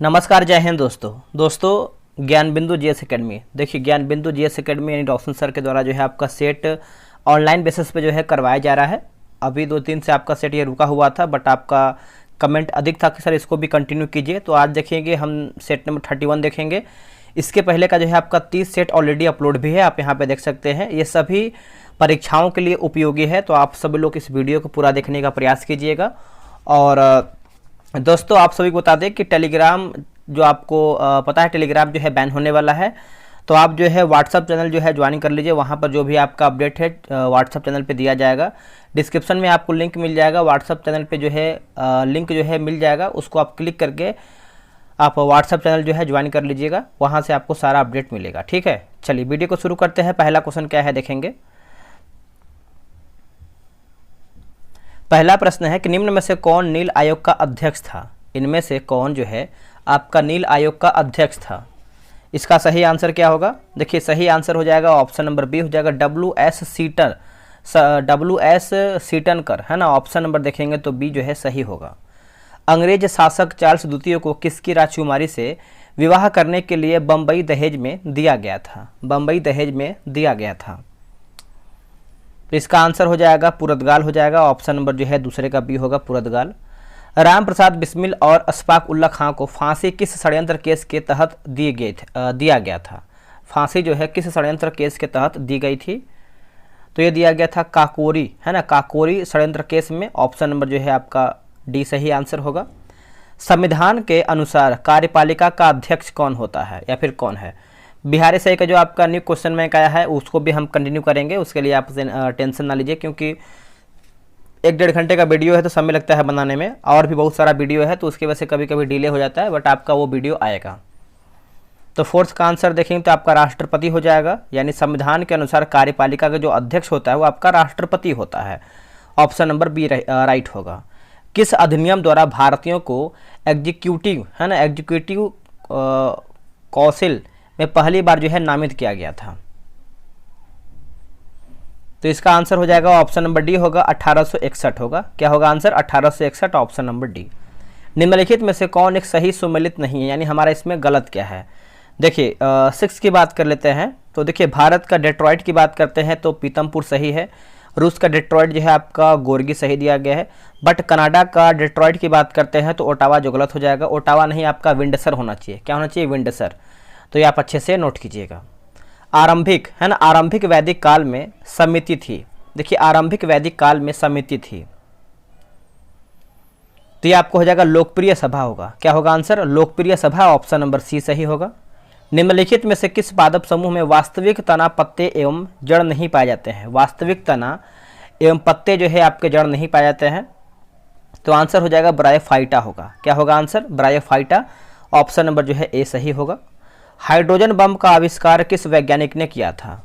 नमस्कार, जय हिंद दोस्तों ज्ञान बिंदु जीएस एकेडमी। देखिए, ज्ञान बिंदु जीएस एकेडमी यानी रोशन सर के द्वारा जो है आपका सेट ऑनलाइन बेसिस पे जो है करवाया जा रहा है। अभी 2-3 से आपका सेट ये रुका हुआ था, बट आपका कमेंट अधिक था कि सर इसको भी कंटिन्यू कीजिए। तो आज देखेंगे हम सेट नंबर 31 देखेंगे। इसके पहले का जो है आपका 30 सेट ऑलरेडी अपलोड भी है, आप यहाँ पे देख सकते हैं। ये सभी परीक्षाओं के लिए उपयोगी है, तो आप सभी लोग इस वीडियो को पूरा देखने का प्रयास कीजिएगा। और दोस्तों, आप सभी को बता दें कि टेलीग्राम जो आपको पता है, टेलीग्राम जो है बैन होने वाला है। तो आप जो है व्हाट्सअप चैनल जो है ज्वाइन कर लीजिए। वहाँ पर जो भी आपका अपडेट है व्हाट्सअप चैनल पे दिया जाएगा। डिस्क्रिप्शन में आपको लिंक मिल जाएगा, व्हाट्सअप चैनल पे जो है लिंक जो है मिल जाएगा। उसको आप क्लिक करके आप व्हाट्सअप चैनल जो है ज्वाइन कर लीजिएगा, वहाँ से आपको सारा अपडेट मिलेगा। ठीक है, चलिए वीडियो को शुरू करते हैं। पहला क्वेश्चन क्या है देखेंगे। पहला प्रश्न है कि निम्न में से कौन नील आयोग का अध्यक्ष था। इनमें से कौन जो है आपका नील आयोग का अध्यक्ष था। इसका सही आंसर क्या होगा। देखिए, सही आंसर हो जाएगा ऑप्शन नंबर बी हो जाएगा डब्ल्यू एस सीटनकर, है ना। ऑप्शन नंबर देखेंगे तो बी जो है सही होगा। अंग्रेज शासक चार्ल्स द्वितीय को किसकी राजकुमारी से विवाह करने के लिए बम्बई दहेज में दिया गया था। बम्बई दहेज में दिया गया था। तो इसका आंसर हो जाएगा पुर्तगाल हो जाएगा। ऑप्शन नंबर जो है दूसरे का बी होगा, पुर्तगाल। राम प्रसाद बिस्मिल और अशफाक उल्ला खां को फांसी किस षड्यंत्र केस के तहत दिया गया था। फांसी जो है किस षड्यंत्र केस के तहत दी गई थी। तो ये दिया गया था काकोरी, है ना, काकोरी षड्यंत्र केस में। ऑप्शन नंबर जो है आपका डी सही आंसर होगा। संविधान के अनुसार कार्यपालिका का अध्यक्ष कौन होता है या फिर कौन है। बिहारी सही का जो आपका न्यू क्वेश्चन बैंक आया है उसको भी हम कंटिन्यू करेंगे। उसके लिए आप टेंशन ना लीजिए, क्योंकि 1-1.5 घंटे का वीडियो है तो समय लगता है बनाने में, और भी बहुत सारा वीडियो है तो उसकी वजह से कभी कभी डिले हो जाता है, बट आपका वो वीडियो आएगा। तो फोर्थ का आंसर देखेंगे तो आपका राष्ट्रपति हो जाएगा। यानी संविधान के अनुसार कार्यपालिका का जो अध्यक्ष होता है वो आपका राष्ट्रपति होता है। ऑप्शन नंबर बी राइट होगा। किस अधिनियम द्वारा भारतीयों को एग्जीक्यूटिव, है ना, एग्जीक्यूटिव काउंसिल में पहली बार जो है नामित किया गया था। तो इसका आंसर हो जाएगा ऑप्शन नंबर डी होगा, 1861 होगा। क्या होगा आंसर, 1861, ऑप्शन नंबर डी। निम्नलिखित में से कौन एक सही सुमेलित नहीं है, यानी हमारा इसमें गलत क्या है। देखिए, 6 की बात कर लेते हैं। तो देखिए, भारत का डेट्रॉइट की बात करते हैं तो पीतमपुर सही है। रूस का डेट्रॉइट जो है आपका गोर्गी सही दिया गया है। बट कनाडा का डेट्रॉइट की बात करते हैं तो ओटावा जो गलत हो जाएगा। ओटावा नहीं, आपका विंडसर होना चाहिए। क्या होना चाहिए, विंडसर। तो ये आप अच्छे से नोट कीजिएगा। आरंभिक, है ना, आरंभिक वैदिक काल में समिति थी। देखिए, आरंभिक वैदिक काल में समिति थी, तो ये आपको हो जाएगा लोकप्रिय सभा होगा। क्या होगा आंसर, लोकप्रिय सभा। ऑप्शन नंबर सी सही होगा। निम्नलिखित में से किस पादप समूह में वास्तविक तना, पत्ते एवं जड़ नहीं पाए जाते हैं। वास्तविक तना एवं पत्ते जो है आपके जड़ नहीं पाए जाते हैं। तो आंसर हो जाएगा ब्रायोफाइटा होगा। क्या होगा आंसर, ब्रायोफाइटा। ऑप्शन नंबर जो है ए सही होगा। हाइड्रोजन बम का आविष्कार किस वैज्ञानिक ने किया था।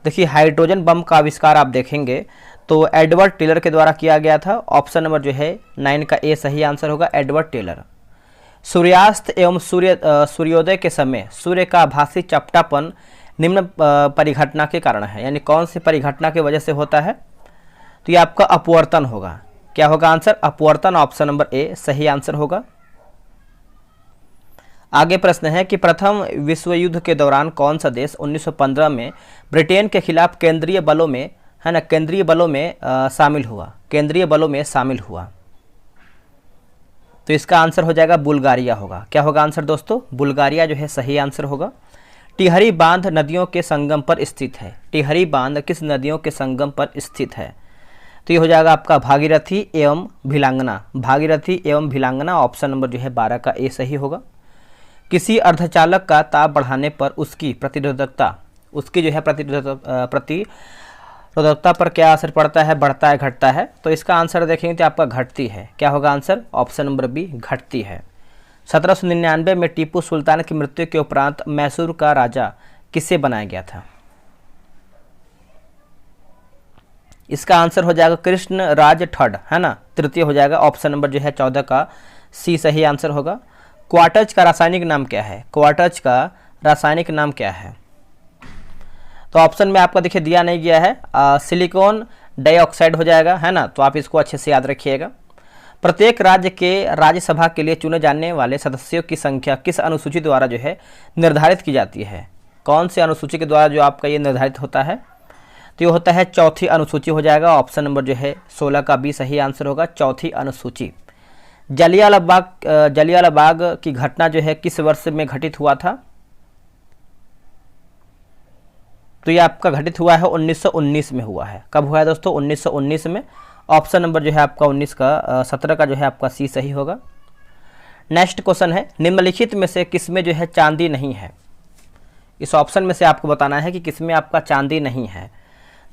देखिए, हाइड्रोजन बम का आविष्कार आप देखेंगे तो एडवर्ड टेलर के द्वारा किया गया था। ऑप्शन नंबर जो है 9 का ए सही आंसर होगा, एडवर्ड टेलर। सूर्यास्त एवं सूर्योदय के समय सूर्य का आभासी चपटापन निम्न परिघटना के कारण है, यानी कौन सी परिघटना की वजह से होता है। तो ये आपका अपवर्तन होगा। क्या होगा आंसर, अपवर्तन। ऑप्शन नंबर ए सही आंसर होगा। आगे प्रश्न है कि प्रथम विश्व युद्ध के दौरान कौन सा देश 1915 में ब्रिटेन के खिलाफ केंद्रीय बलों में, है ना, केंद्रीय बलों में शामिल हुआ। केंद्रीय बलों में शामिल हुआ। तो इसका आंसर हो जाएगा बुल्गारिया होगा। क्या होगा आंसर दोस्तों, बुल्गारिया जो है सही आंसर होगा। टिहरी बांध नदियों के संगम पर स्थित है। टिहरी बांध किस नदियों के संगम पर स्थित है। तो ये हो जाएगा आपका भागीरथी एवं भिलांगना। भागीरथी एवं भिलांगना। ऑप्शन नंबर जो है 12 का ए सही होगा। किसी अर्धचालक का ताप बढ़ाने पर उसकी प्रतिरोधकता, उसकी जो है प्रतिरोधकता पर क्या असर पड़ता है, बढ़ता है, घटता है। तो इसका आंसर देखेंगे तो आपका घटती है। क्या होगा आंसर, ऑप्शन नंबर बी घटती है। 1799 में टीपू सुल्तान की मृत्यु के उपरांत मैसूर का राजा किसे बनाया गया था। इसका आंसर हो जाएगा कृष्ण राज ठड, है ना, तृतीय हो जाएगा। ऑप्शन नंबर जो है 14 का सी सही आंसर होगा। क्वार्टज का रासायनिक नाम क्या है। क्वार्टज का रासायनिक नाम क्या है। तो ऑप्शन में आपका देखिए दिया नहीं गया है। सिलिकॉन डाइऑक्साइड हो जाएगा, है ना। तो आप इसको अच्छे से याद रखिएगा। प्रत्येक राज्य के राज्यसभा के लिए चुने जाने वाले सदस्यों की संख्या किस अनुसूची द्वारा जो है निर्धारित की जाती है? कौन से अनुसूची के द्वारा जो आपका ये निर्धारित होता है? तो ये होता है चौथी अनुसूची हो जाएगा। ऑप्शन नंबर जो है 16 का बी सही आंसर होगा, चौथी अनुसूची। जलियांवाला बाग की घटना जो है किस वर्ष में घटित हुआ था? तो ये आपका घटित हुआ है 1919 में हुआ है। कब हुआ है दोस्तों? 1919 में। ऑप्शन नंबर जो है आपका 17 का जो है आपका सी सही होगा। नेक्स्ट क्वेश्चन है, निम्नलिखित में से किसमें जो है चांदी नहीं है? इस ऑप्शन में से आपको बताना है कि किसमें आपका चांदी नहीं है।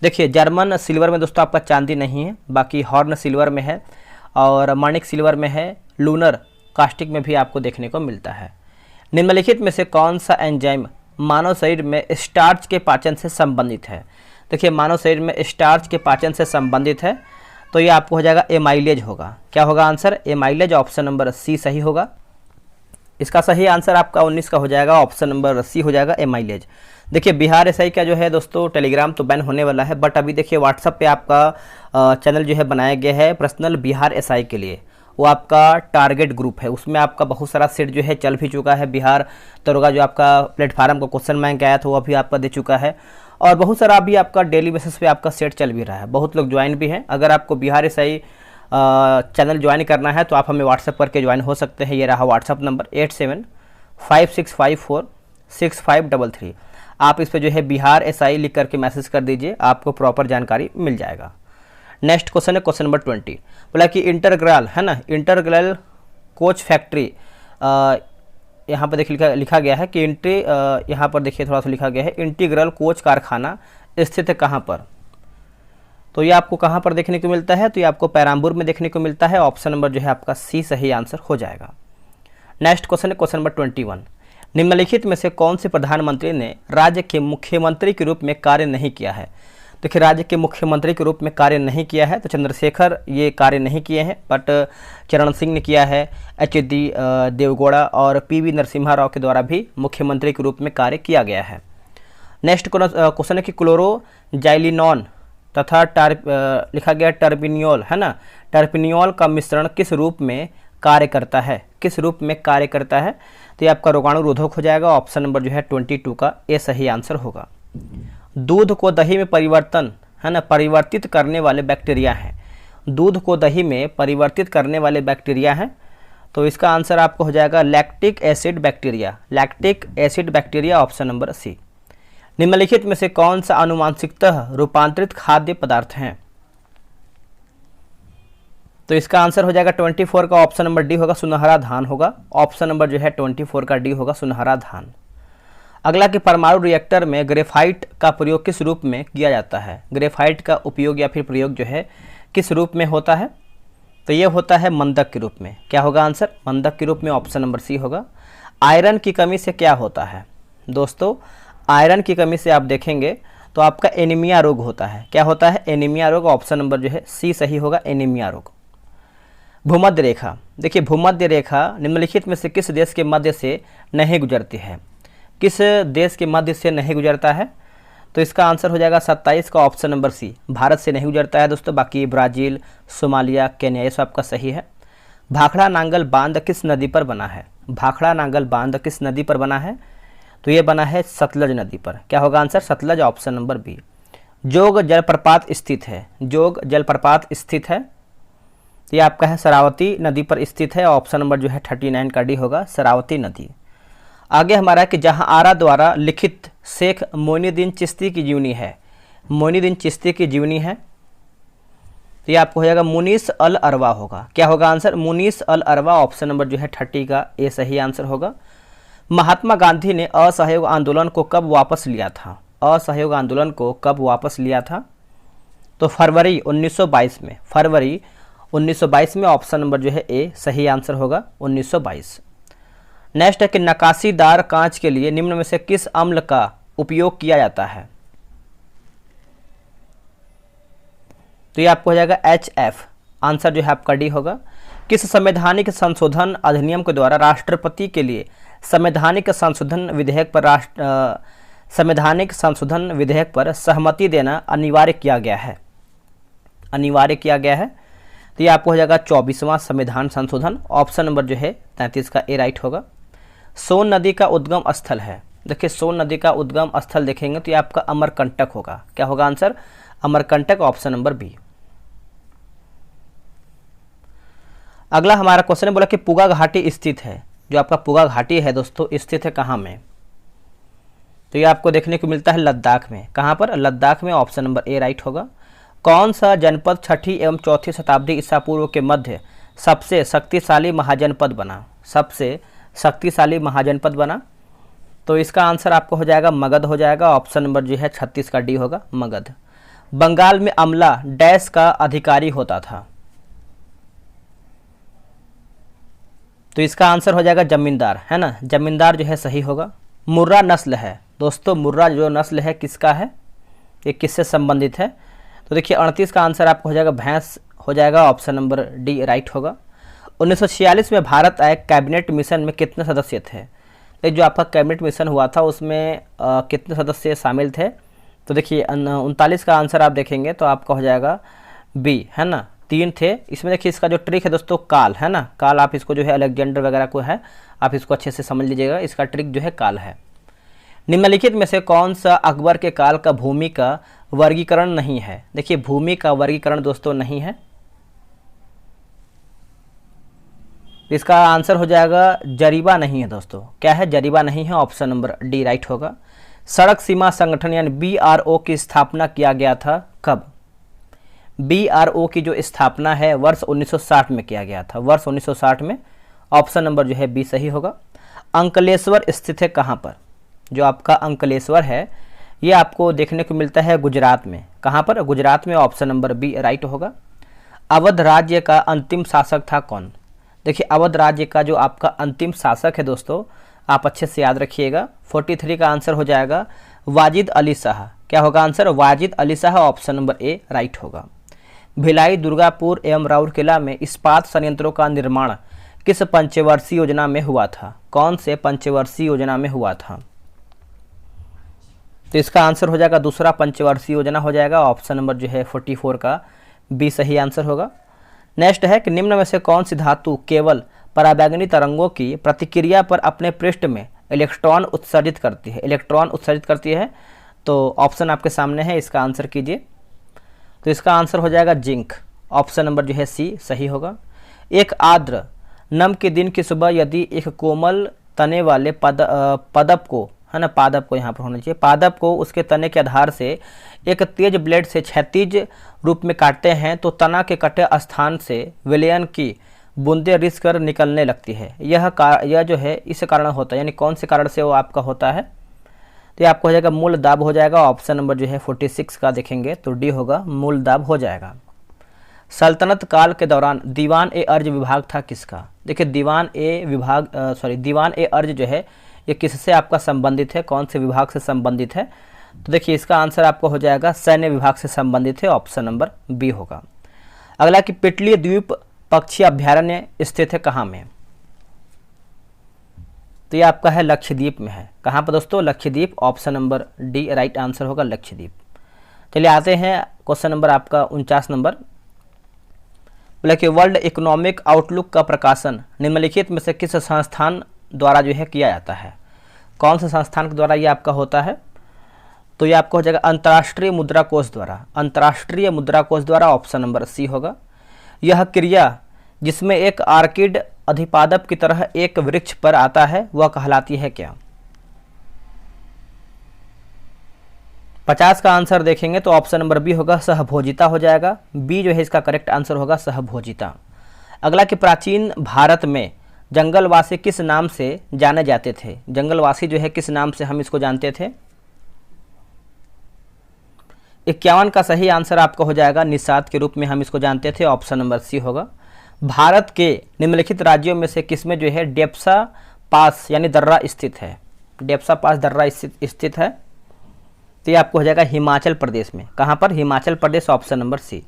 देखिए, जर्मन सिल्वर में दोस्तों आपका चांदी नहीं है, बाकी हॉर्न सिल्वर में है और माणिक सिल्वर में है, लूनर कास्टिक में भी आपको देखने को मिलता है। निम्नलिखित में से कौन सा एंजाइम मानव शरीर में स्टार्च के पाचन से संबंधित है? देखिए, मानव शरीर में स्टार्च के पाचन से संबंधित है, तो ये आपको हो जाएगा एमाइलेज होगा। क्या होगा answer? Amylase. Option number C सही होगा। इसका सही आंसर आपका 19 का हो जाएगा, ऑप्शन नंबर सी हो जाएगा, एमाइलेज। देखिए, बिहार एसआई का जो है दोस्तों टेलीग्राम तो बैन होने वाला है, बट अभी देखिए व्हाट्सएप पे आपका चैनल जो है बनाया गया है पर्सनल बिहार एसआई के लिए। वो आपका टारगेट ग्रुप है, उसमें आपका बहुत सारा सेट जो है चल भी चुका है। बिहार दरोगा जो आपका प्लेटफार्म का क्वेश्चन बैंक आया था वो अभी आपका दे चुका है, और बहुत सारा अभी आपका डेली बेसिस पे आपका सेट चल भी रहा है, बहुत लोग ज्वाइन भी हैं। अगर आपको बिहार एसआई चैनल ज्वाइन करना है तो आप हमें व्हाट्सएप करके ज्वाइन हो सकते हैं। ये रहा व्हाट्सएप नंबर 8756546533। आप इस पर जो है बिहार एसआई लिख करके मैसेज कर दीजिए, आपको प्रॉपर जानकारी मिल जाएगा। नेक्स्ट क्वेश्चन है क्वेश्चन नंबर 20। बोला कि इंटरग्रल है ना, इंटरग्रल कोच फैक्ट्री यहाँ पर देखिए लिखा गया है कि यहाँ पर देखिए थोड़ा सा लिखा गया है इंटीग्रल कोच कारखाना स्थित है कहाँ पर? तो ये आपको कहाँ पर देखने को मिलता है? तो ये आपको पेराम्बूर में देखने को मिलता है। ऑप्शन नंबर जो है आपका सी सही आंसर हो जाएगा। नेक्स्ट क्वेश्चन है क्वेश्चन नंबर 21। निम्नलिखित में से कौन से प्रधानमंत्री ने राज्य के मुख्यमंत्री के रूप में कार्य नहीं किया है? देखिए, राज्य के मुख्यमंत्री के रूप में कार्य नहीं किया है तो चंद्रशेखर ये कार्य नहीं किए हैं, बट चरण सिंह ने किया है, एच.डी. देवगौड़ा और पी.वी. नरसिम्हा राव के द्वारा भी मुख्यमंत्री के रूप में कार्य किया गया है। नेक्स्ट क्वेश्चन है कि क्लोरोजाइलिनॉन तथा लिखा गया टर्पिनियोल है ना, टर्पिनियोल का मिश्रण किस रूप में कार्य करता है? किस रूप में कार्य करता है? तो ये आपका रोगाणु रोधक हो जाएगा। ऑप्शन नंबर जो है 22 का ए सही आंसर होगा। दूध को दही में परिवर्तन है ना, परिवर्तित करने वाले बैक्टीरिया हैं। दूध को दही में परिवर्तित करने वाले बैक्टीरिया हैं, तो इसका आंसर आपको हो जाएगा lactic acid bacteria, lactic acid bacteria, option number C. निम्नलिखित में से कौन सा आनुवांशिकतः रूपांतरित खाद्य पदार्थ हैं? तो इसका आंसर हो जाएगा 24 का, ऑप्शन नंबर डी होगा, सुनहरा धान होगा। ऑप्शन नंबर जो है 24 का डी होगा, सुनहरा धान। अगला कि परमाणु रिएक्टर में ग्रेफाइट का प्रयोग किस रूप में किया जाता है? ग्रेफाइट का उपयोग या फिर प्रयोग जो है किस रूप में होता है? तो ये होता है मंदक के रूप में। क्या होगा आंसर? मंदक के रूप में, ऑप्शन नंबर सी होगा। आयरन की कमी से क्या होता है? दोस्तों, आयरन की कमी से आप देखेंगे तो आपका एनीमिया रोग होता है। क्या होता है? एनीमिया रोग। ऑप्शन नंबर जो है सी सही होगा, एनीमिया रोग। भूमध्य रेखा, देखिए भूमध्य रेखा निम्नलिखित में से किस देश के मध्य से नहीं गुजरती है? किस देश के मध्य से नहीं गुजरता है? तो इसका आंसर हो जाएगा 27 का, ऑप्शन नंबर सी, भारत से नहीं गुजरता है दोस्तों। बाकी ब्राज़ील, सोमालिया, केन्या ये सब आपका सही है। भाखड़ा नांगल बांध किस नदी पर बना है? भाखड़ा नांगल बांध किस नदी पर बना है? तो ये बना है सतलज नदी पर। क्या होगा answer? Sutlej, option number B. Jog जलप्रपात स्थित है, जोग जलप्रपात स्थित है, तो ये आपका है शरावती नदी पर स्थित है। ऑप्शन नंबर जो है 39 का डी होगा, शरावती नदी। आगे हमारा कि जहां आरा द्वारा लिखित शेख मोइनुद्दीन चिश्ती की जीवनी है, मोइनुद्दीन चिश्ती की जीवनी है, तो ये आपको हो जाएगा मुनीस अल अरवा होगा। क्या होगा आंसर? मुनीस अल अरवा, ऑप्शन नंबर जो है 30 का ए सही आंसर होगा। महात्मा गांधी ने असहयोग आंदोलन को कब वापस लिया था? असहयोग आंदोलन को कब वापस लिया था? तो फरवरी 1922 में, फरवरी 1922 में, ऑप्शन नंबर जो है ए सही आंसर होगा, 1922। नेक्स्ट है कि नकाशीदार कांच के लिए निम्न में से किस अम्ल का उपयोग किया जाता है? तो ये आपको हो जाएगा HF, आंसर जो है आपका डी होगा। किस संवैधानिक संशोधन अधिनियम के द्वारा राष्ट्रपति के लिए संवैधानिक संशोधन विधेयक पर सहमति देना अनिवार्य किया गया है? अनिवार्य किया गया है, तो ये आपको हो जाएगा 24वां संविधान संशोधन। ऑप्शन नंबर जो है 33 का ए राइट होगा। सोन नदी का उद्गम स्थल है, देखिए सोन नदी का उद्गम स्थल देखेंगे तो ये आपका अमरकंटक होगा। क्या होगा answer? Amarkantak, option number B. अगला हमारा क्वेश्चन है, बोला कि पुगा घाटी स्थित है। जो आपका पुगा घाटी है दोस्तों स्थित है कहाँ में? तो ये आपको देखने को मिलता है लद्दाख में। कहाँ पर? लद्दाख में, ऑप्शन नंबर ए राइट होगा। कौन सा जनपद 6ठी एवं 4ठी शताब्दी ईसा पूर्व के मध्य सबसे शक्तिशाली महाजनपद बना? सबसे शक्तिशाली महाजनपद बना, तो इसका आंसर आपको हो जाएगा मगध हो जाएगा। ऑप्शन नंबर जो है 36 का डी होगा, मगध। बंगाल में अमला डैश का अधिकारी होता था, तो इसका आंसर हो जाएगा जमींदार, है ना, जमींदार जो है सही होगा। मुर्रा नस्ल है दोस्तों, मुर्रा जो नस्ल है किसका है, ये किससे संबंधित है? तो देखिए 38 का आंसर आपको हो जाएगा भैंस हो जाएगा। ऑप्शन नंबर डी राइट होगा। 1946 में भारत आए कैबिनेट मिशन में कितने सदस्य थे? ये जो आपका कैबिनेट मिशन हुआ था उसमें कितने सदस्य शामिल थे? तो देखिए 39 का आंसर आप देखेंगे तो आपका हो जाएगा बी, है ना, 3 थे। इसमें देखिए इसका जो ट्रिक है दोस्तों काल, है ना, काल आप इसको जो है अलेक्जेंडर वगैरह को है, आप इसको अच्छे से समझ लीजिएगा, इसका ट्रिक जो है काल है। निम्नलिखित में से कौन सा अकबर के काल का भूमि का वर्गीकरण नहीं है? देखिए भूमि का वर्गीकरण दोस्तों नहीं है, इसका आंसर हो जाएगा जरीबा नहीं है दोस्तों। क्या है? जरीबा नहीं है, ऑप्शन नंबर डी राइट होगा। सड़क सीमा संगठन यानी BRO की स्थापना किया गया था कब? BRO की जो स्थापना है वर्ष 1960 में किया गया था, वर्ष 1960 में। ऑप्शन नंबर जो है बी सही होगा। अंकलेश्वर स्थित है कहाँ पर? जो आपका अंकलेश्वर है ये आपको देखने को मिलता है गुजरात में। कहाँ पर? गुजरात में, ऑप्शन नंबर बी राइट होगा। अवध राज्य का अंतिम शासक था कौन? देखिए अवध राज्य का जो आपका अंतिम शासक है दोस्तों आप अच्छे से याद रखिएगा, 43 का आंसर हो जाएगा वाजिद अली शाह। क्या होगा answer? Wajid Ali Shah, option number A right होगा। भिलाई, दुर्गापुर एवं राउरकेला में इस्पात संयंत्रों का निर्माण किस पंचवर्षीय योजना में हुआ था? कौन से पंचवर्षीय योजना में हुआ था? तो इसका आंसर हो जाएगा दूसरा पंचवर्षीय योजना हो जाएगा। ऑप्शन नंबर जो है 44 का बी सही आंसर होगा। नेक्स्ट है कि निम्न में से कौन सी धातु केवल पराबैंगनी तरंगों की प्रतिक्रिया पर अपने पृष्ठ में इलेक्ट्रॉन उत्सर्जित करती है? इलेक्ट्रॉन उत्सर्जित करती है, तो ऑप्शन आपके सामने है, इसका आंसर कीजिए। तो इसका आंसर हो जाएगा जिंक, ऑप्शन नंबर जो है सी सही होगा। एक आर्द्र नम के दिन की सुबह यदि एक कोमल तने वाले पदप को, है ना, पादप को यहाँ पर होना चाहिए, पादप को उसके तने के आधार से एक तेज ब्लेड से क्षैतिज रूप में काटते हैं तो तना के कटे स्थान से विलयन की बूंदें रिस कर निकलने लगती है। यह जो है इस कारण होता है, यानी कौन से कारण से वो आपका होता है? तो ये आपको हो जाएगा मूल दाब हो जाएगा। ऑप्शन नंबर जो है 46 का देखेंगे तो डी होगा, मूल दाब हो जाएगा। सल्तनत काल के दौरान दीवान ए अर्ज विभाग था किसका? देखिए दीवान ए अर्ज जो है ये किससे आपका संबंधित है, कौन से विभाग से संबंधित है? तो देखिए इसका आंसर आपको हो जाएगा सैन्य विभाग से संबंधित है, ऑप्शन नंबर बी होगा। अगला कि पिटली द्वीप पक्षी अभ्यारण्य स्थित है कहाँ में? तो ये आपका है लक्षद्वीप में है। कहाँ पर दोस्तों? Lakshadweep, option number D right answer होगा, लक्षद्वीप। चलिए आते हैं क्वेश्चन नंबर आपका 49 नंबर। बोले कि वर्ल्ड इकोनॉमिक आउटलुक का प्रकाशन निम्नलिखित में से किस संस्थान द्वारा जो है किया जाता है? कौन से संस्थान के द्वारा ये आपका होता है? तो ये आपका हो जाएगा अंतर्राष्ट्रीय मुद्रा कोष द्वारा, अंतर्राष्ट्रीय मुद्रा कोष द्वारा, ऑप्शन नंबर सी होगा। यह क्रिया जिसमें एक आर्किड अधिपादप की तरह एक वृक्ष पर आता है वह कहलाती है क्या? 50 का आंसर देखेंगे तो ऑप्शन नंबर बी होगा, सहभोजिता हो जाएगा। बी जो है इसका करेक्ट आंसर होगा, सहभोजिता। अगला कि प्राचीन भारत में जंगलवासी किस नाम से जाने जाते थे? जंगलवासी जो है किस नाम से हम इसको जानते थे? 51 का सही आंसर आपका हो जाएगा निषाद के रूप में हम इसको जानते थे, ऑप्शन नंबर सी होगा। भारत के निम्नलिखित राज्यों में से किसमें जो है डेप्सा पास यानी दर्रा स्थित है? डेप्सा पास दर्रा स्थित है, तो ये आपको हो जाएगा हिमाचल प्रदेश में। कहाँ पर? Himachal Pradesh, option number C.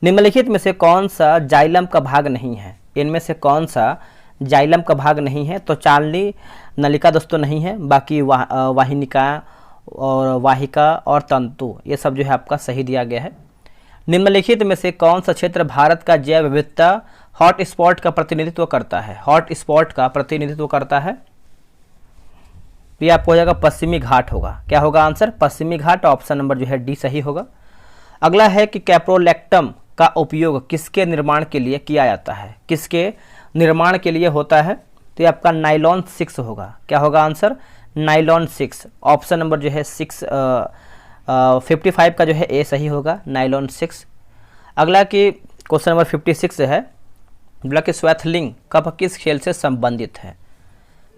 निम्नलिखित में से कौन सा जाइलम का भाग नहीं है? इनमें से कौन सा जाइलम का भाग नहीं है? तो चालनी नलिका दोस्तों नहीं है, बाकी वाहिनिका और वाहिका और तंतु ये सब जो है आपका सही दिया गया है। निम्नलिखित में से कौन सा क्षेत्र भारत का जैव विविधता हॉट स्पॉट का प्रतिनिधित्व करता है? हॉट स्पॉट का प्रतिनिधित्व करता है, ये आपको हो जाएगा पश्चिमी घाट होगा। क्या होगा आंसर? पश्चिमी घाट। ऑप्शन नंबर जो है डी सही होगा। अगला है कि कैप्रोलैक्टम का उपयोग किसके निर्माण के लिए किया जाता है? किसके निर्माण के लिए होता है? तो ये आपका नाइलॉन 6 होगा। क्या होगा आंसर? नाइलॉन 6। ऑप्शन नंबर जो है 55 का जो है ए सही होगा, नाइलॉन 6। अगला कि क्वेश्चन नंबर 56 है, बोला कि स्वैथलिंग कप किस खेल से संबंधित है?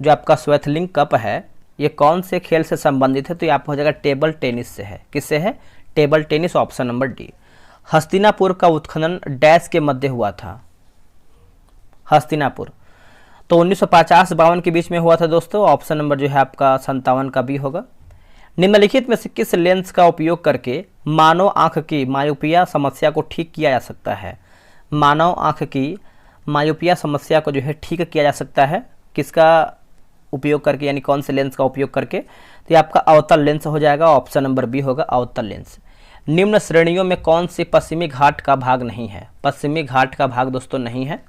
जो आपका स्वैथलिंग कप है ये कौन से खेल से संबंधित है? तो ये आपको हो जाएगा टेबल टेनिस से है। किससे है? Table tennis. Option number D. Hastinapur का उत्खनन डैश के मध्य हुआ था? हस्तिनापुर तो 1950-52 के बीच में हुआ था दोस्तों। ऑप्शन नंबर जो है आपका 57 का बी होगा। निम्नलिखित में से किस लेंस का उपयोग करके मानव आंख की मायोपिया समस्या को ठीक किया जा सकता है? मानव आंख की मायोपिया समस्या को जो है ठीक किया जा सकता है किसका उपयोग करके, यानी कौन से लेंस का उपयोग करके? तो ये आपका अवतल लेंस हो जाएगा। ऑप्शन नंबर बी होगा, अवतल लेंस। निम्न श्रेणियों में कौन सी पश्चिमी घाट का भाग नहीं है? पश्चिमी घाट का भाग दोस्तों नहीं है,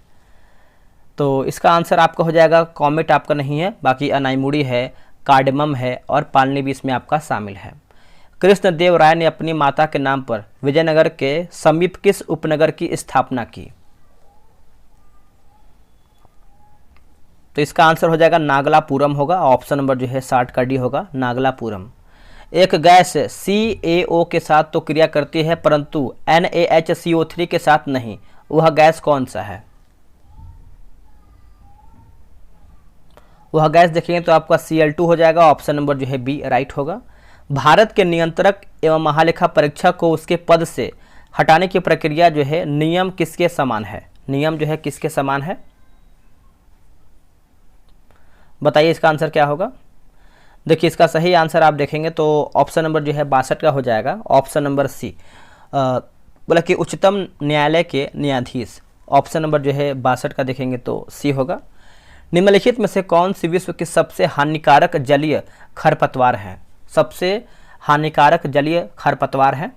तो इसका आंसर आपका हो जाएगा कॉमेट आपका नहीं है, बाकी अनाईमुड़ी है, कार्डमम है और पालनी भी इसमें आपका शामिल है। कृष्णदेव राय ने अपनी माता के नाम पर विजयनगर के समीप किस उपनगर की स्थापना की? तो इसका आंसर हो जाएगा नागलापुरम होगा। ऑप्शन नंबर जो है 60 का डी होगा, नागलापुरम। एक गैस CaO के साथ तो क्रिया करती है परंतु NaHCO3 के साथ नहीं, वह गैस कौन सा है? वह गैस देखेंगे तो आपका Cl2 हो जाएगा। ऑप्शन नंबर जो है बी राइट होगा। भारत के नियंत्रक एवं महालेखा परीक्षक को उसके पद से हटाने की प्रक्रिया जो है नियम किसके समान है? नियम जो है किसके समान है? बताइए इसका आंसर क्या होगा? देखिए इसका सही आंसर आप देखेंगे तो ऑप्शन नंबर जो है 62 का हो जाएगा। ऑप्शन नंबर सी, बोला कि उच्चतम न्यायालय के न्यायाधीश। ऑप्शन नंबर जो है 62 का देखेंगे तो सी होगा। निम्नलिखित में से कौन सी विश्व की सबसे हानिकारक जलीय खरपतवार है? सबसे हानिकारक जलीय खरपतवार है,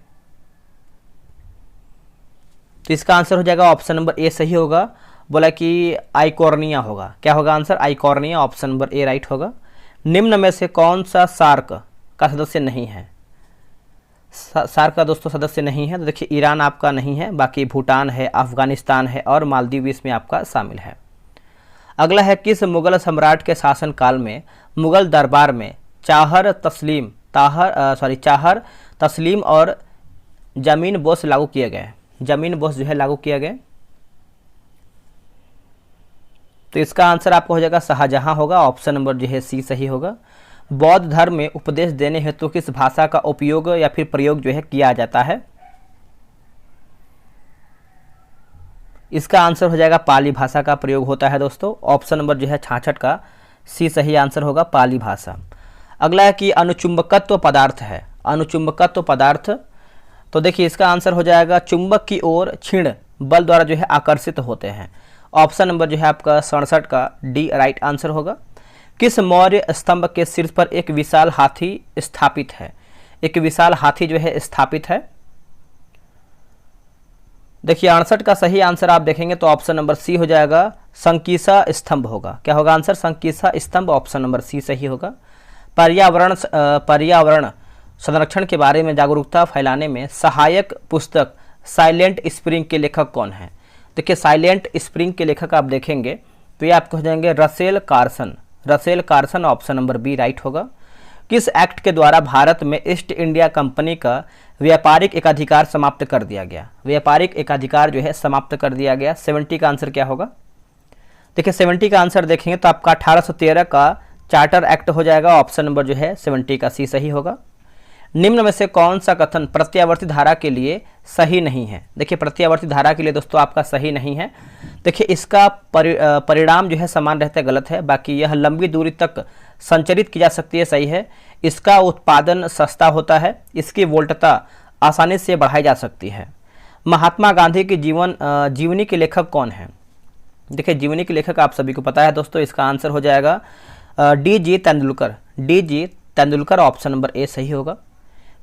तो इसका आंसर हो जाएगा ऑप्शन नंबर ए सही होगा। बोला कि आइकॉर्निया होगा। क्या होगा answer? Eichhornia. Option number A right होगा। निम्न में से कौन सा सार्क का सदस्य नहीं है? सार्क का दोस्तों सदस्य नहीं है, तो देखिए ईरान आपका नहीं है, बाकी भूटान है, अफगानिस्तान है और मालदीव इसमें आपका शामिल है। अगला है किस मुगल सम्राट के शासनकाल में मुगल दरबार में चाहर तस्लीम और जमीन बोस लागू किए गए? जमीन बोस जो है लागू किया गया, तो इसका आंसर आपको हो जाएगा शाहजहां होगा। ऑप्शन नंबर जो है सी सही होगा। बौद्ध धर्म में उपदेश देने हेतु किस भाषा का उपयोग या फिर प्रयोग जो है किया जाता है? इसका आंसर हो जाएगा पाली भाषा का प्रयोग होता है दोस्तों। ऑप्शन नंबर जो है 66 का सी सही आंसर होगा, पाली भाषा। अगला है कि अनुचुंबकत्व पदार्थ है। अनुचुंबकत्व पदार्थ, तो देखिए इसका आंसर हो जाएगा चुंबक की ओर क्षीण बल द्वारा जो है आकर्षित होते हैं। ऑप्शन नंबर जो है आपका 67 का डी राइट आंसर होगा। किस मौर्य स्तंभ के शीर्ष पर एक विशाल हाथी स्थापित है? एक विशाल हाथी जो है स्थापित है। देखिए 68 का सही आंसर आप देखेंगे तो ऑप्शन नंबर सी हो जाएगा, संकीसा स्तंभ होगा। क्या होगा आंसर? संकीसा स्तंभ। ऑप्शन नंबर सी सही होगा। पर्यावरण संरक्षण के बारे में जागरूकता फैलाने में सहायक पुस्तक साइलेंट स्प्रिंग के लेखक कौन है? देखिए साइलेंट स्प्रिंग के लेखक आप देखेंगे तो ये आपको हो जाएंगे Russell Carson. Russell Carson. Option number B right होगा। किस एक्ट के द्वारा भारत में ईस्ट इंडिया कंपनी का व्यापारिक एकाधिकार समाप्त कर दिया गया? व्यापारिक एकाधिकार जो है समाप्त कर दिया गया। 70 का आंसर क्या होगा? देखिए 70 का आंसर देखेंगे तो आपका 1813 का चार्टर एक्ट हो जाएगा। ऑप्शन नंबर जो है 70 का सी सही होगा। निम्न में से कौन सा कथन प्रत्यावर्ती धारा के लिए सही नहीं है? देखिए प्रत्यावर्ती धारा के लिए दोस्तों आपका सही नहीं है। देखिए इसका परिणाम जो है समान रहता है, गलत है। बाकी यह लंबी दूरी तक संचरित की जा सकती है, सही है। इसका उत्पादन सस्ता होता है, इसकी वोल्टता आसानी से बढ़ाई जा सकती है। महात्मा गांधी की जीवनी के लेखक कौन है? देखिए जीवनी के लेखक आप सभी को पता है दोस्तों, इसका आंसर हो जाएगा DG. Tendulkar. DG. Tendulkar. Option number ए सही होगा।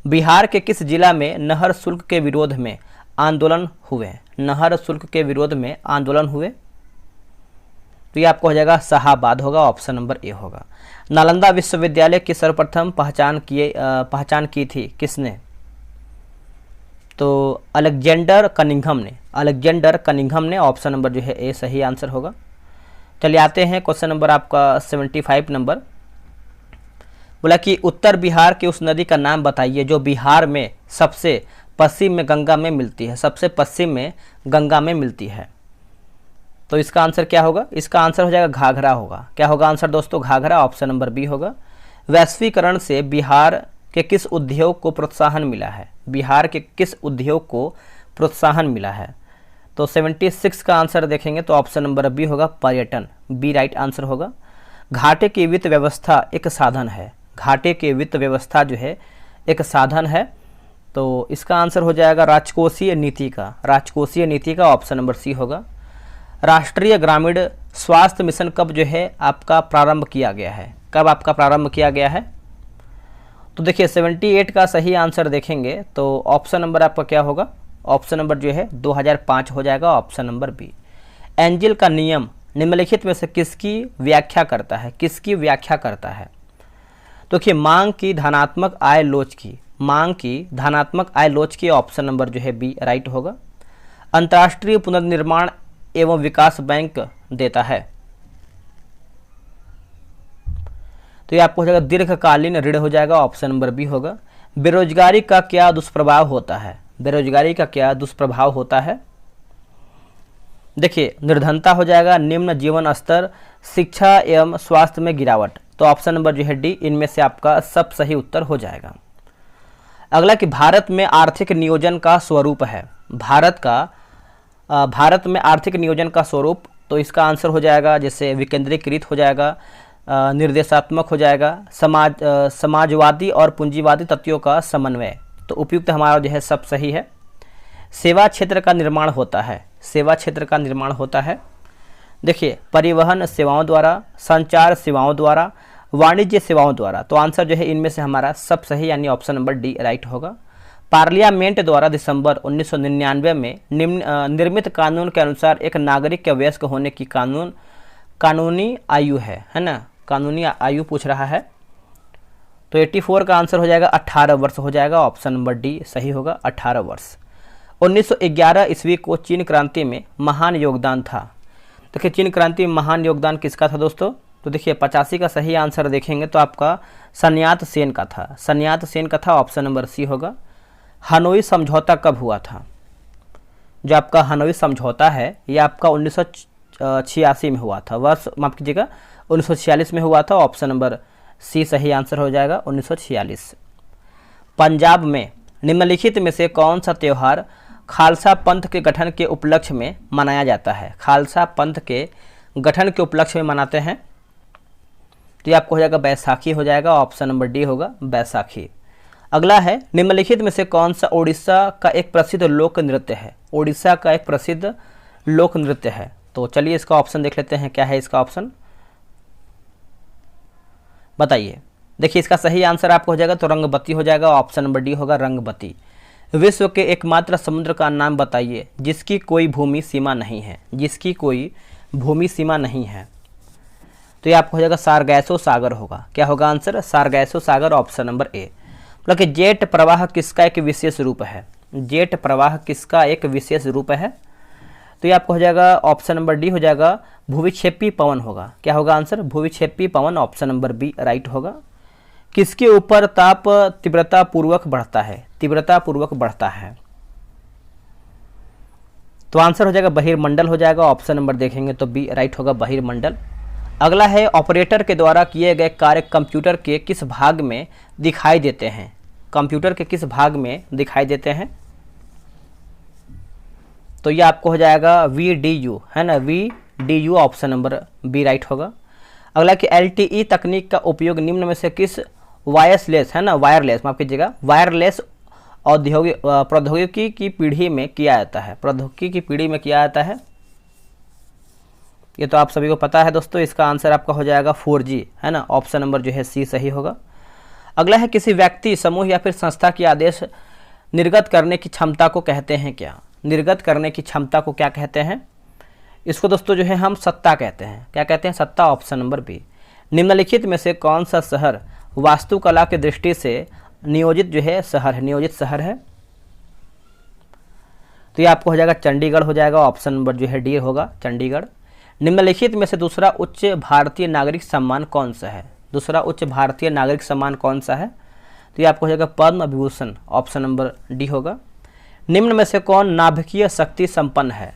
बिहार के किस जिला में नहर शुल्क के विरोध में आंदोलन हुए, नहर शुल्क के विरोध में आंदोलन हुए, तो ये आपको हो जाएगा शाहाबाद होगा, ऑप्शन नंबर ए होगा। नालंदा विश्वविद्यालय की सर्वप्रथम पहचान की थी किसने? तो अलेक्जेंडर कनिंघम ने, ऑप्शन नंबर जो है ए सही आंसर होगा। चलिए आते हैं क्वेश्चन नंबर आपका 75 नंबर। बोला कि उत्तर बिहार की उस नदी का नाम बताइए जो बिहार में सबसे पश्चिम में गंगा में मिलती है, सबसे पश्चिम में गंगा में मिलती है। तो इसका आंसर क्या होगा? इसका आंसर हो जाएगा घाघरा होगा। क्या होगा आंसर दोस्तों? घाघरा, ऑप्शन नंबर बी होगा। वैश्वीकरण से बिहार के किस उद्योग को प्रोत्साहन मिला है? बिहार के किस उद्योग को प्रोत्साहन मिला है? तो 76 का आंसर देखेंगे तो ऑप्शन नंबर बी होगा, पर्यटन, बी राइट आंसर होगा। घाटे की वित्त व्यवस्था एक साधन है, घाटे की वित्त व्यवस्था जो है एक साधन है, तो इसका आंसर हो जाएगा राजकोषीय नीति का, राजकोषीय नीति का, ऑप्शन नंबर सी होगा। राष्ट्रीय ग्रामीण स्वास्थ्य मिशन कब जो है आपका प्रारंभ किया गया है? कब आपका प्रारंभ किया गया है? तो देखिए 78 का सही आंसर देखेंगे तो ऑप्शन नंबर आपका क्या होगा? ऑप्शन नंबर जो है 2005 हो जाएगा, ऑप्शन नंबर बी। एंजिल का नियम निम्नलिखित में से किसकी व्याख्या करता है? किसकी व्याख्या करता है? तो देखिए मांग की धनात्मक आय लोच की, मांग की धनात्मक आय लोच की, ऑप्शन नंबर जो है बी राइट होगा। अंतर्राष्ट्रीय पुनर्निर्माण एवं विकास बैंक देता है, तो ये आपको हो जाएगा दीर्घकालीन ऋण हो जाएगा, ऑप्शन नंबर बी होगा। बेरोजगारी का क्या दुष्प्रभाव होता है? बेरोजगारी का क्या दुष्प्रभाव होता है? देखिए निर्धनता हो जाएगा, निम्न जीवन स्तर, शिक्षा एवं स्वास्थ्य में गिरावट, तो ऑप्शन नंबर जो है डी, इनमें से आपका सब सही उत्तर हो जाएगा। अगला कि भारत में आर्थिक नियोजन का स्वरूप है, भारत में आर्थिक नियोजन का स्वरूप, तो इसका आंसर हो जाएगा जैसे विकेंद्रीकृत हो जाएगा, निर्देशात्मक हो जाएगा, समाजवादी और पूंजीवादी तत्वों का समन्वय, तो उपयुक्त हमारा जो है सब सही है। सेवा क्षेत्र का निर्माण होता है, सेवा क्षेत्र का निर्माण होता है, देखिए परिवहन सेवाओं द्वारा, संचार सेवाओं द्वारा, वाणिज्य सेवाओं द्वारा, तो आंसर जो है इनमें से हमारा सब सही यानी ऑप्शन नंबर डी राइट होगा। पार्लियामेंट द्वारा दिसंबर 1999 में निर्मित कानून के अनुसार एक नागरिक के वयस्क होने की कानूनी आयु है ना, कानूनी आयु पूछ रहा है, तो 84 का आंसर हो जाएगा 18 वर्ष हो जाएगा, ऑप्शन नंबर डी सही होगा, 18 वर्ष। 1911 ईस्वी को चीन क्रांति में महान योगदान था, देखिए चीन क्रांति में महान योगदान किसका था दोस्तों? तो देखिए 85 का सही आंसर देखेंगे तो आपका सन्यात सेन का था, सन्यात सेन का था, ऑप्शन नंबर सी होगा। हनोई समझौता कब हुआ था? जो आपका हनोई समझौता है ये आपका 1986 में हुआ था, वर्ष माफ कीजिएगा 1946 में हुआ था, ऑप्शन नंबर सी सही आंसर हो जाएगा 1946। पंजाब में निम्नलिखित में से कौन सा त्यौहार खालसा पंथ के गठन के उपलक्ष्य में मनाया जाता है? खालसा पंथ के गठन के उपलक्ष्य में मनाते हैं, तो ये आपको हो जाएगा बैसाखी हो जाएगा, ऑप्शन नंबर डी होगा बैसाखी। अगला है निम्नलिखित में से कौन सा ओडिशा का एक प्रसिद्ध लोक नृत्य है? ओडिशा का एक प्रसिद्ध लोक नृत्य है, तो चलिए इसका ऑप्शन देख लेते हैं, क्या है इसका ऑप्शन बताइए। देखिए इसका सही आंसर आपको हो जाएगा तो रंगबत्ती हो जाएगा, ऑप्शन नंबर डी होगा रंगबत्ती। विश्व के एकमात्र समुद्र का नाम बताइए जिसकी कोई भूमि सीमा नहीं है, जिसकी कोई भूमि सीमा नहीं है, तो ये आपको हो जाएगा सारगैसो सागर होगा। क्या होगा आंसर? सारगैसो सागर, ऑप्शन नंबर ए। मतलब कि जेट प्रवाह किसका एक विशेष रूप है? जेट प्रवाह किसका एक विशेष रूप है? तो ये आपको हो जाएगा ऑप्शन नंबर डी हो जाएगा भूविक्षेपी पवन होगा। क्या होगा आंसर? भूविक्षेपी पवन, ऑप्शन नंबर बी राइट होगा। किसके ऊपर ताप तीव्रता पूर्वक बढ़ता है? तीव्रता पूर्वक बढ़ता है, तो आंसर हो जाएगा बहिर्मंडल हो जाएगा, ऑप्शन नंबर देखेंगे तो बी राइट होगा बहिर्मंडल। अगला है ऑपरेटर के द्वारा किए गए कार्य कंप्यूटर के किस भाग में दिखाई देते हैं? कंप्यूटर के किस भाग में दिखाई देते हैं? तो ये आपको हो जाएगा VDU है ना, VDU, option number B right होगा। अगला कि LTE तकनीक का उपयोग निम्न में से किस वायरलेस है ना, वायरलेस माफ कीजिएगा, वायरलेस औद्योगिक प्रौद्योगिकी की पीढ़ी में किया जाता है? प्रौद्योगिकी की पीढ़ी में किया जाता है, ये तो आप सभी को पता है दोस्तों। इसका आंसर आपका हो जाएगा 4G है ना, ऑप्शन नंबर जो है सी सही होगा। अगला है किसी व्यक्ति समूह या फिर संस्था की आदेश निर्गत करने की क्षमता को कहते हैं क्या? निर्गत करने की क्षमता को क्या कहते हैं? इसको दोस्तों जो है हम सत्ता कहते हैं। क्या कहते हैं? सत्ता, ऑप्शन नंबर बी। निम्नलिखित में से कौन सा शहर वास्तुकला की दृष्टि से नियोजित जो है शहर है, नियोजित शहर है? तो ये आपको हो जाएगा चंडीगढ़ हो जाएगा, ऑप्शन नंबर जो है डी होगा, चंडीगढ़। निम्नलिखित में से दूसरा उच्च भारतीय नागरिक सम्मान कौन सा है? दूसरा उच्च भारतीय नागरिक सम्मान कौन सा है? तो ये आपको हो जाएगा Padma Vibhushan, option number D होगा। निम्न में से कौन नाभिकीय शक्ति संपन्न है?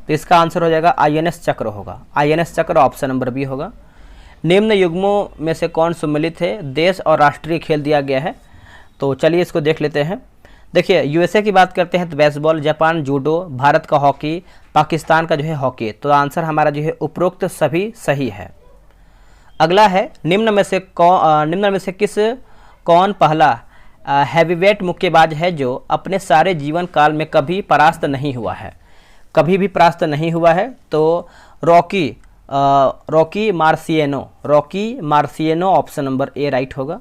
तो इसका आंसर हो जाएगा आईएनएस चक्र होगा, आईएनएस चक्र, ऑप्शन नंबर बी होगा। निम्न युग्मों में से कौन सम्मिलित है? देश और राष्ट्रीय खेल दिया गया है। तो चलिए इसको देख लेते हैं। देखिए यूएसए की बात करते हैं तो बेसबॉल, जापान जूडो, भारत का हॉकी, पाकिस्तान का जो है हॉकी। तो आंसर हमारा जो है उपरोक्त सभी सही है। अगला है निम्न में से कौन पहला हैवीवेट मुक्केबाज है जो अपने सारे जीवन काल में कभी परास्त नहीं हुआ है? कभी भी परास्त नहीं हुआ है। तो Rocky Marciano, option number A right होगा।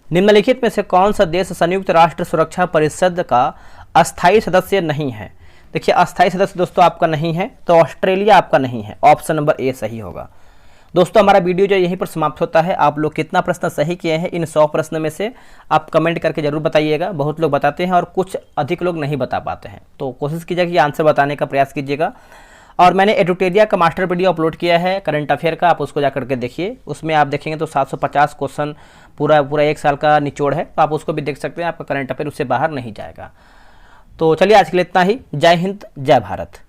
निम्नलिखित में से कौन सा देश संयुक्त राष्ट्र सुरक्षा परिषद का अस्थायी सदस्य नहीं है? देखिए अस्थायी सदस्य दोस्तों आपका नहीं है, तो ऑस्ट्रेलिया आपका नहीं है, ऑप्शन नंबर ए सही होगा। दोस्तों हमारा वीडियो जो यहीं पर समाप्त होता है। आप लोग कितना प्रश्न सही किए हैं इन 100 प्रश्न में से आप कमेंट करके जरूर बताइएगा। बहुत लोग बताते हैं और कुछ अधिक लोग नहीं बता पाते हैं, तो कोशिश कीजिएगा कि आंसर बताने का प्रयास कीजिएगा। और मैंने एडुटेरिया का मास्टर वीडियो अपलोड किया है करंट अफेयर का, आप उसको जाकर के देखिए। उसमें आप देखेंगे तो 750 क्वेश्चन पूरा एक साल का निचोड़ है, तो आप उसको भी देख सकते हैं। आपका करंट अफेयर उससे बाहर नहीं जाएगा। तो चलिए आज के लिए इतना ही। जय हिंद, जय भारत।